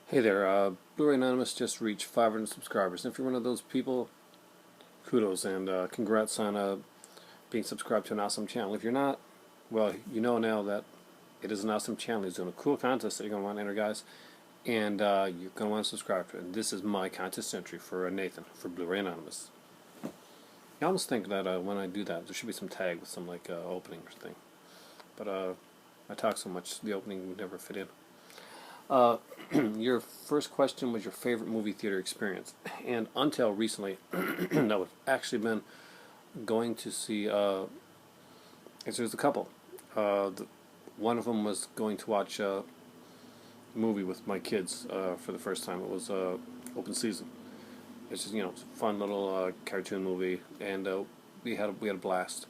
Hey there, Blu-ray Anonymous just reached 500 subscribers. And if you're one of those people, kudos and congrats on being subscribed to an awesome channel. If you're not, well, you know now that it is an awesome channel. He's doing a cool contest that you're going to want to enter, guys, and you're going to want to subscribe to it. And this is my contest entry for Nathan, for Blu-ray Anonymous. I almost think that when I do that, there should be some tag with some like opening or thing. But I talk so much, the opening would never fit in. Your first question was your favorite movie theater experience, and until recently, that would actually been going to see. There's a couple. One of them was going to watch a movie with my kids for the first time. It was Open Season. It's just it's a fun little cartoon movie, and we had a blast.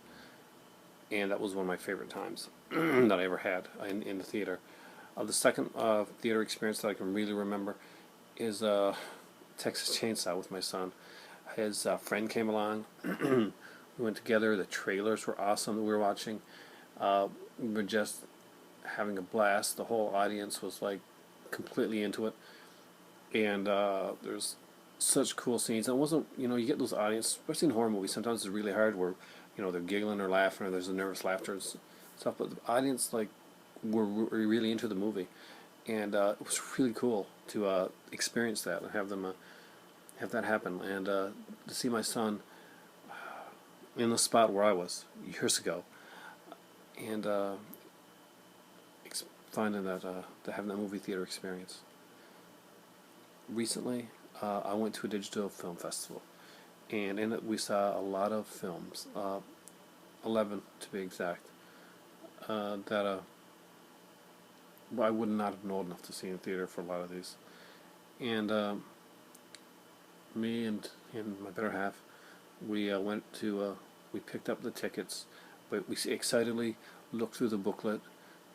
And that was one of my favorite times that I ever had in the theater. The second theater experience that I can really remember is Texas Chainsaw with my son. His friend came along. We went together. The trailers were awesome that we were watching. We were just having a blast. The whole audience was like completely into it. And there's such cool scenes. And it wasn't, you get those audience, especially in horror movies, sometimes it's really hard where, they're giggling or laughing or there's a nervous laughter and stuff. But the audience, like, were really into the movie, and it was really cool to experience that and have them have that happen, and to see my son in the spot where I was years ago, and finding that having that movie theater experience. Recently, I went to a digital film festival, and in it we saw a lot of films, 11 to be exact, that I would not have been old enough to see in theater for a lot of these. And me and my better half, we we picked up the tickets, but we excitedly looked through the booklet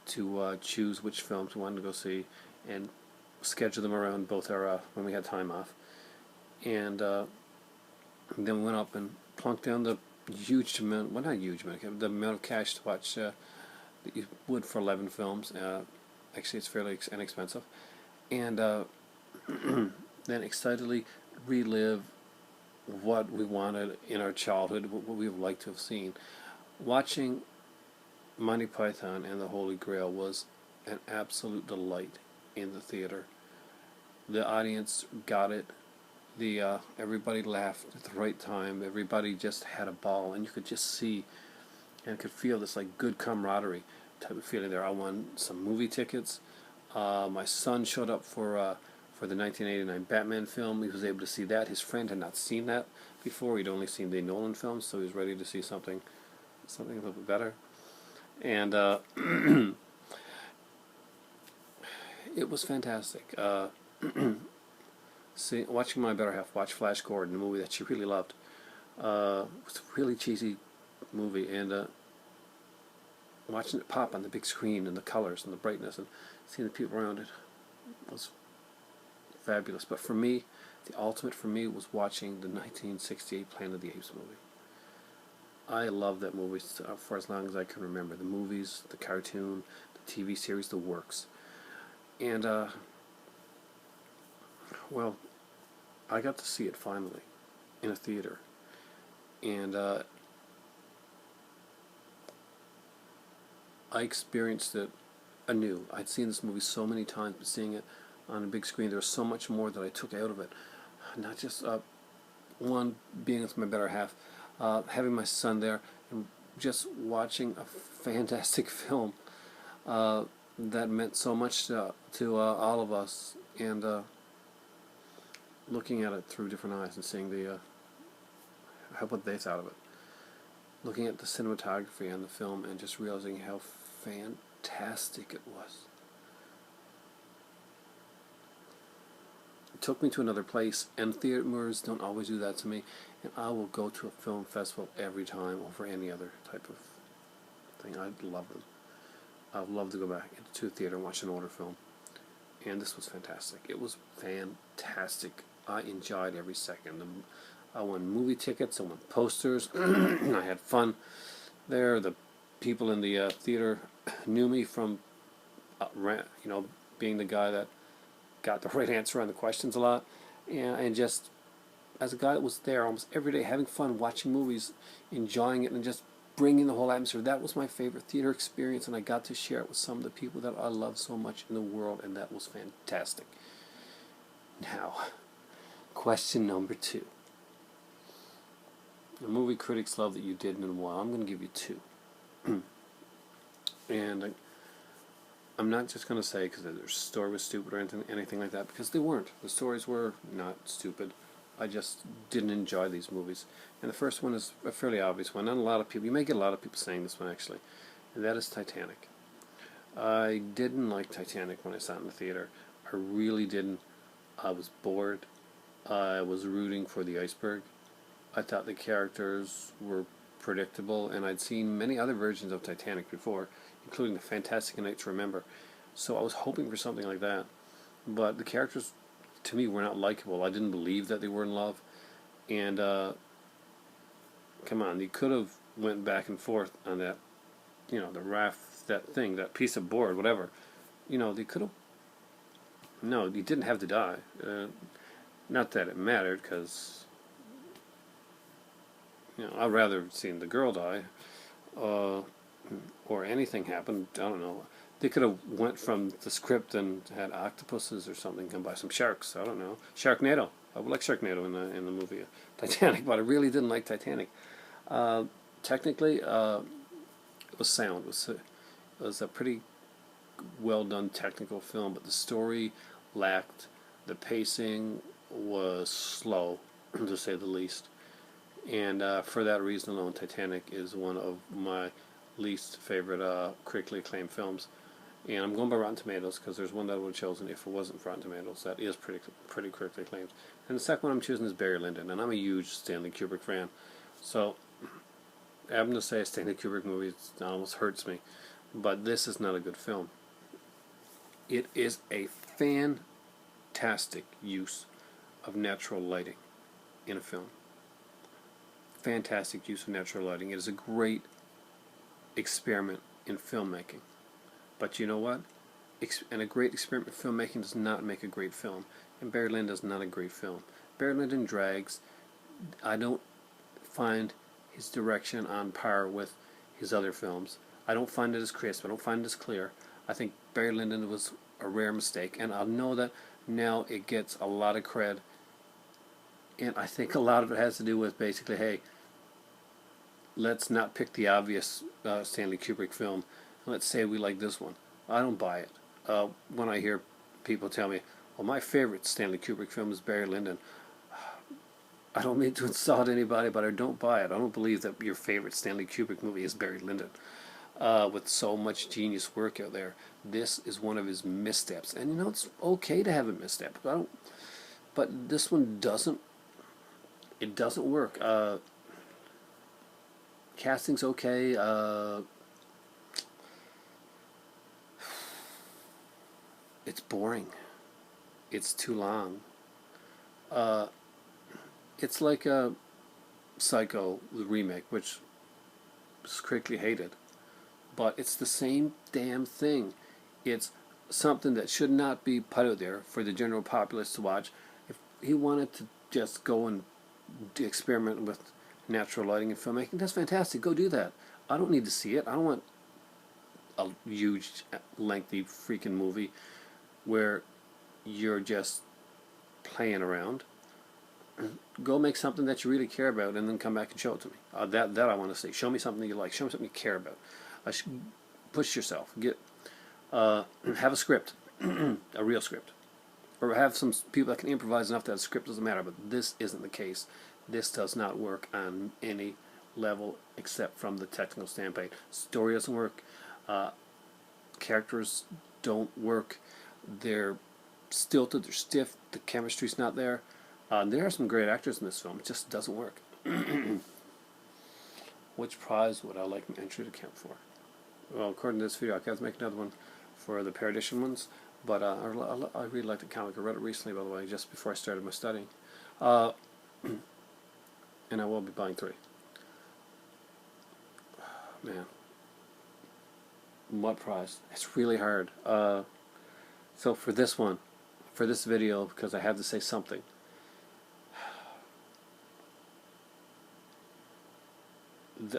to choose which films we wanted to go see and schedule them around both our when we had time off. And then we went up and plunked down the huge amount, well, not huge amount, the amount of cash to watch that you would for 11 films. Actually, it's fairly inexpensive. And then excitedly relive what we wanted in our childhood, what we would like to have seen. Watching Monty Python and the Holy Grail was an absolute delight in the theater. The audience got it. Everybody laughed at the right time. Everybody just had a ball, and you could just see and could feel this like good camaraderie type of feeling there. I won some movie tickets. My son showed up for the 1989 Batman film. He was able to see that. His friend had not seen that before. He'd only seen the Nolan films, so he was ready to see something a little bit better. And it was fantastic. Watching my better half watch Flash Gordon, a movie that she really loved. It was a really cheesy movie, and watching it pop on the big screen and the colors and the brightness and seeing the people around it was fabulous. But for me, the ultimate for me was watching the 1968 Planet of the Apes movie. I loved that movie for as long as I can remember. The movies, the cartoon, the TV series, the works. And, well, I got to see it finally in a theater. And I experienced it anew. I'd seen this movie so many times, but seeing it on a big screen, there was so much more that I took out of it. Not just one, being with my better half, having my son there, and just watching a fantastic film that meant so much to all of us, and looking at it through different eyes and seeing what they thought of it. Looking at the cinematography and the film and just realizing how fantastic it was. It took me to another place, and theaters don't always do that to me, and I will go to a film festival every time over any other type of thing. I love them. I'd love to go back into a theater and watch an older film, and this was fantastic. It was fantastic. I enjoyed every second. I won movie tickets, I won posters, I had fun there. The people in the theater knew me from, being the guy that got the right answer on the questions a lot, and just as a guy that was there almost every day, having fun, watching movies, enjoying it, and just bringing the whole atmosphere. That was my favorite theater experience, and I got to share it with some of the people that I love so much in the world, and that was fantastic. Now, question number 2. A movie critics love that you didn't, and why. I'm going to give you 2. And I'm not just going to say because their story was stupid or anything like that, because they weren't. The stories were not stupid. I just didn't enjoy these movies. And the first one is a fairly obvious one. Not a lot of people, you may get a lot of people saying this one actually, and that is Titanic. I didn't like Titanic when I saw it in the theater. I really didn't. I was bored. I was rooting for the iceberg. I thought the characters were predictable, and I'd seen many other versions of Titanic before, including The Fantastic Night to Remember. So I was hoping for something like that. But the characters, to me, were not likable. I didn't believe that they were in love. And, come on, you could have went back and forth on that, the raft, that thing, that piece of board, whatever. They could have... No, you didn't have to die. Not that it mattered, because... I'd rather have seen the girl die, or anything happen. I don't know. They could have went from the script and had octopuses or something come by, some sharks. I don't know. Sharknado. I would like Sharknado in the movie Titanic, but I really didn't like Titanic. Technically, it was sound. It was a pretty well done technical film, but the story lacked. The pacing was slow, to say the least. And for that reason alone, Titanic is one of my least favorite critically acclaimed films. And I'm going by Rotten Tomatoes because there's one that I would have chosen if it wasn't for Rotten Tomatoes. That is pretty critically acclaimed. And the second one I'm choosing is Barry Lyndon, and I'm a huge Stanley Kubrick fan. So, having to say a Stanley Kubrick movie, it almost hurts me. But this is not a good film. It is a fantastic use of natural lighting in a film. Fantastic use of natural lighting. It is a great experiment in filmmaking. But you know what? And a great experiment in filmmaking does not make a great film. And Barry Lyndon is not a great film. Barry Lyndon drags. I don't find his direction on par with his other films. I don't find it as crisp. I don't find it as clear. I think Barry Lyndon was a rare mistake. And I know that now it gets a lot of cred. And I think a lot of it has to do with basically, hey, let's not pick the obvious Stanley Kubrick film. Let's say we like this one. I don't buy it. When I hear people tell me, well, my favorite Stanley Kubrick film is Barry Lyndon, I don't mean to insult anybody, but I don't buy it. I don't believe that your favorite Stanley Kubrick movie is Barry Lyndon. With so much genius work out there, this is one of his missteps. And it's okay to have a misstep. But this one doesn't. It doesn't work. Casting's okay. It's boring. It's too long. It's like a Psycho, the remake, which was critically hated. But it's the same damn thing. It's something that should not be put out there for the general populace to watch. If he wanted to just go and experiment with natural lighting and filmmaking, that's fantastic. Go do that. I don't need to see it. I don't want a huge, lengthy freaking movie where you're just playing around. Go make something that you really care about and then come back and show it to me. That I want to see. Show me something that you like. Show me something you care about. Push yourself. Have a script. A real script. Or have some people that can improvise enough that the script doesn't matter. But this isn't the case. This does not work on any level except from the technical standpoint. Story doesn't work. Characters don't work. They're stilted. They're stiff. The chemistry's not there. There are some great actors in this film. It just doesn't work. Which prize would I like my entry to count for? Well, according to this video, I have to make another one for the Paradisian ones. But I really like the comic. I read it recently, by the way, just before I started my studying. And I will be buying 3. Man. What prize? It's really hard. So for this one, for this video, because I have to say something.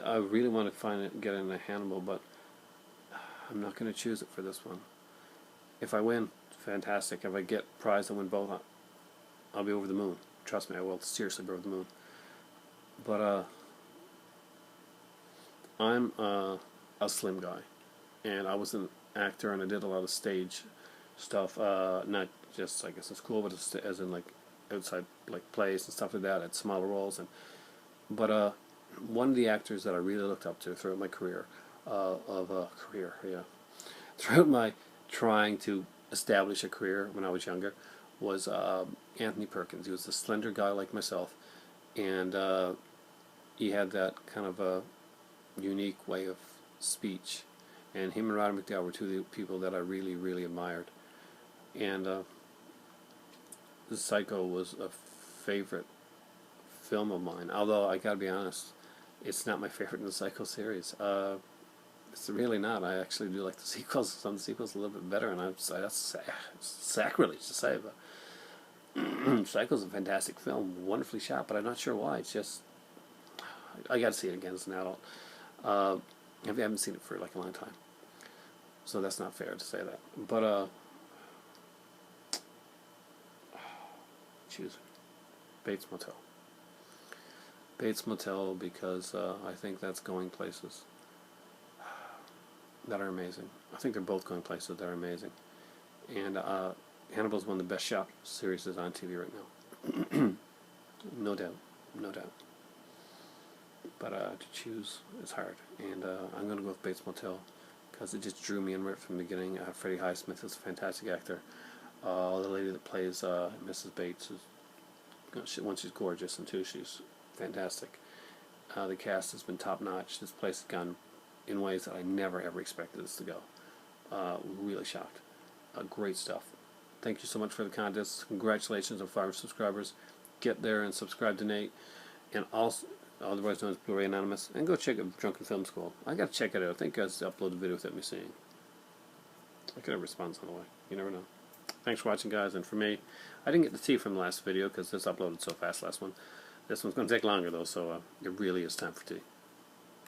I really want to get into Hannibal, but I'm not going to choose it for this one. If I win, fantastic. If I get prize and win both, I'll be over the moon. Trust me, I will seriously be over the moon. But I'm a slim guy, and I was an actor, and I did a lot of stage stuff. Not just, I guess, in school, but as in like outside like plays and stuff like that. I had smaller roles, but one of the actors that I really looked up to throughout my career, throughout my trying to establish a career when I was younger, was Anthony Perkins. He was a slender guy like myself, and he had that kind of a unique way of speech. And him and Roddy McDowall were two of the people that I really, really admired. And The Psycho was a favorite film of mine. Although I gotta be honest, it's not my favorite in the Psycho series. It's really not. I actually do like the sequels. Some of the sequels a little bit better, and that's sacrilege to say, but Psycho's a fantastic film, wonderfully shot. But I'm not sure why. It's just I got to see it again as an adult. I haven't seen it for like a long time, so that's not fair to say that. But choose Bates Motel. Bates Motel, because I think that's going places that are amazing. I think they're both going places that are amazing. And Hannibal's one of the best shot series on TV right now. No doubt. No doubt. But to choose is hard. And I'm going to go with Bates Motel because it just drew me in right from the beginning. Freddie Highsmith is a fantastic actor. The lady that plays Mrs. Bates, one, she's gorgeous, and two, she's fantastic. The cast has been top-notch. This place has gone in ways that I never ever expected this to go. Really shocked. Great stuff. Thank you so much for the contest. Congratulations on 500 subscribers. Get there and subscribe to Nate, and also otherwise known as Blu-ray Anonymous, and go check out Drunken Film School. I gotta check it out. I think I uploaded a video without me seeing. I could have response on the way. You never know. Thanks for watching, guys, and for me, I didn't get the tea from the last video because this uploaded so fast, last one. This one's going to take longer, though, so it really is time for tea.